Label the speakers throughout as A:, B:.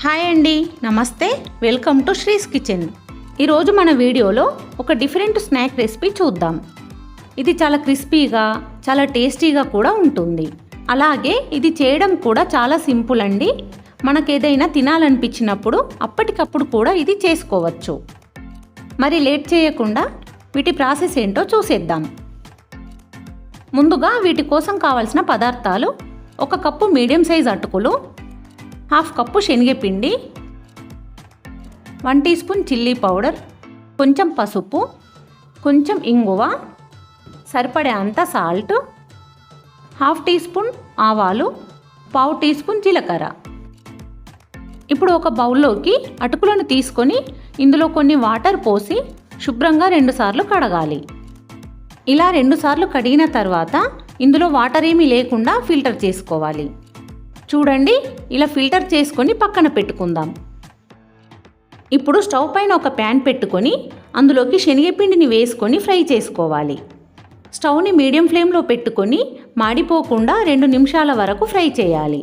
A: Hi అండి, నమస్తే. Welcome to శ్రీస్ kitchen. ఈరోజు మన వీడియోలో ఒక డిఫరెంట్ స్నాక్ రెసిపీ చూద్దాం. ఇది చాలా క్రిస్పీగా, చాలా టేస్టీగా కూడా ఉంటుంది. అలాగే ఇది చేయడం కూడా చాలా సింపుల్ అండి. మనకేదైనా తినాలనిపించినప్పుడు అప్పటికప్పుడు కూడా ఇది చేసుకోవచ్చు. మరి లేట్ చేయకుండా వీటి ప్రాసెస్ ఏంటో చూసేద్దాం. ముందుగా వీటి కోసం కావాల్సిన పదార్థాలు: 1 కప్పు మీడియం సైజ్ అటుకులు, 1/2 కప్పు శనగపిండి, 1 టీ స్పూన్ చిల్లీ పౌడర్, కొంచెం పసుపు, కొంచెం ఇంగువ, సరిపడే అంత సాల్ట్, 1/2 టీ స్పూన్ ఆవాలు, 1/4 టీ స్పూన్ జీలకర్ర. ఇప్పుడు ఒక బౌల్లోకి అటుకులను తీసుకొని ఇందులో కొన్ని వాటర్ పోసి శుభ్రంగా 2 సార్లు కడగాలి. ఇలా 2 సార్లు కడిగిన తర్వాత ఇందులో వాటర్ ఏమీ లేకుండా ఫిల్టర్ చేసుకోవాలి. చూడండి, ఇలా ఫిల్టర్ చేసుకొని పక్కన పెట్టుకుందాం. ఇప్పుడు స్టవ్ పైన ఒక ప్యాన్ పెట్టుకొని అందులోకి శనగపిండిని వేసుకొని ఫ్రై చేసుకోవాలి. స్టవ్ని మీడియం ఫ్లేమ్లో పెట్టుకొని మాడిపోకుండా 2 నిమిషాల వరకు ఫ్రై చేయాలి.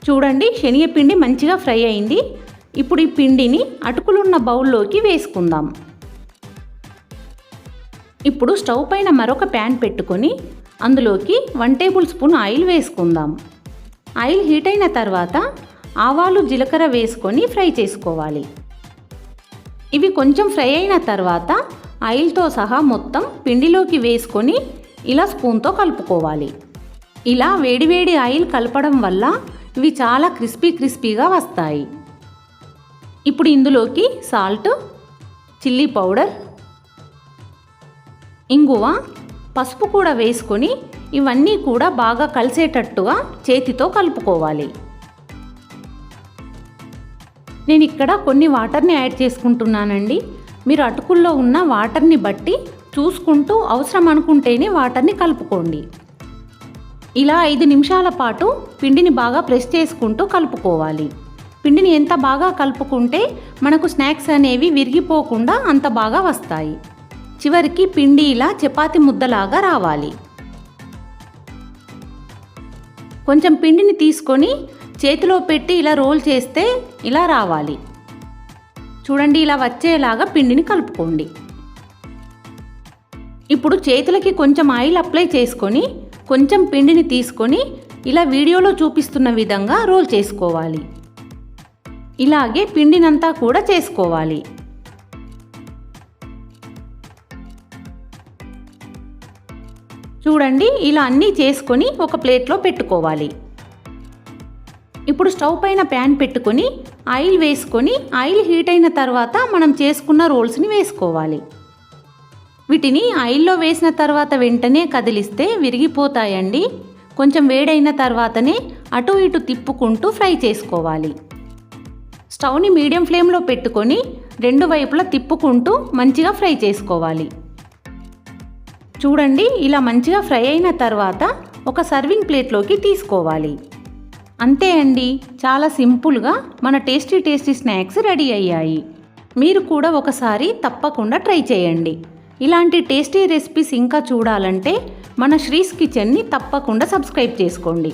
A: చూడండి, శనగపిండి మంచిగా ఫ్రై అయింది. ఇప్పుడు ఈ పిండిని అటుకులున్న బౌల్లోకి వేసుకుందాం. ఇప్పుడు స్టవ్ పైన మరొక ప్యాన్ పెట్టుకొని అందులోకి 1 టేబుల్ స్పూన్ ఆయిల్ వేసుకుందాం. ఆయిల్ హీట్ అయిన తర్వాత ఆవాలు, జీలకర్ర వేసుకొని ఫ్రై చేసుకోవాలి. ఇవి కొంచెం ఫ్రై అయిన తర్వాత ఆయిల్తో సహా మొత్తం పిండిలోకి వేసుకొని ఇలా స్పూన్తో కలుపుకోవాలి. ఇలా వేడివేడి ఆయిల్ కలపడం వల్ల ఇవి చాలా క్రిస్పీగా వస్తాయి. ఇప్పుడు ఇందులోకి సాల్ట్, చిల్లీ పౌడర్, ఇంగువ, పసుపు కూడా వేసుకొని ఇవన్నీ కూడా బాగా కలిసేటట్టుగా చేతితో కలుపుకోవాలి. నేను ఇక్కడ కొన్ని వాటర్ని యాడ్ చేసుకుంటున్నానండి. మీరు అటుకుల్లో ఉన్న వాటర్ని బట్టి చూసుకుంటూ అవసరం అనుకుంటేనే వాటర్ని కలుపుకోండి. ఇలా 5 నిమిషాల పాటు పిండిని బాగా ప్రెస్ చేసుకుంటూ కలుపుకోవాలి. పిండిని ఎంత బాగా కలుపుకుంటే మనకు స్నాక్స్ అనేవి విరిగిపోకుండా అంత బాగా వస్తాయి. చివరికి పిండి ఇలా చపాతీ ముద్దలాగా రావాలి. కొంచెం పిండిని తీసుకొని చేతిలో పెట్టి ఇలా రోల్ చేస్తే ఇలా రావాలి. చూడండి, ఇలా వచ్చేలాగా పిండిని కలుపుకోండి. ఇప్పుడు చేతులకి కొంచెం ఆయిల్ అప్లై చేసుకొని కొంచెం పిండిని తీసుకొని ఇలా వీడియోలో చూపిస్తున్న విధంగా రోల్ చేసుకోవాలి. ఇలాగే పిండినంతా కూడా చేసుకోవాలి. చూడండి, ఇలా అన్నీ చేసుకొని ఒక ప్లేట్లో పెట్టుకోవాలి. ఇప్పుడు స్టవ్ పైన ప్యాన్ పెట్టుకొని ఆయిల్ వేసుకొని ఆయిల్ హీట్ అయిన తర్వాత మనం చేసుకున్న రోల్స్ని వేసుకోవాలి. వీటిని ఆయిల్లో వేసిన తర్వాత వెంటనే కదిలిస్తే విరిగిపోతాయండి. కొంచెం వేడైన తర్వాతనే అటు ఇటు తిప్పుకుంటూ ఫ్రై చేసుకోవాలి. స్టవ్ని మీడియం ఫ్లేమ్లో పెట్టుకొని 2 వైపులా తిప్పుకుంటూ మంచిగా ఫ్రై చేసుకోవాలి. చూడండి, ఇలా మంచిగా ఫ్రై అయిన తర్వాత ఒక సర్వింగ్ ప్లేట్లోకి తీసుకోవాలి. అంతే అండి, చాలా సింపుల్గా మన టేస్టీ స్నాక్స్ రెడీ అయ్యాయి. మీరు కూడా ఒకసారి తప్పకుండా ట్రై చేయండి. ఇలాంటి టేస్టీ రెసిపీస్ ఇంకా చూడాలంటే మన శ్రీస్ కిచెన్ని తప్పకుండా సబ్స్క్రైబ్ చేసుకోండి.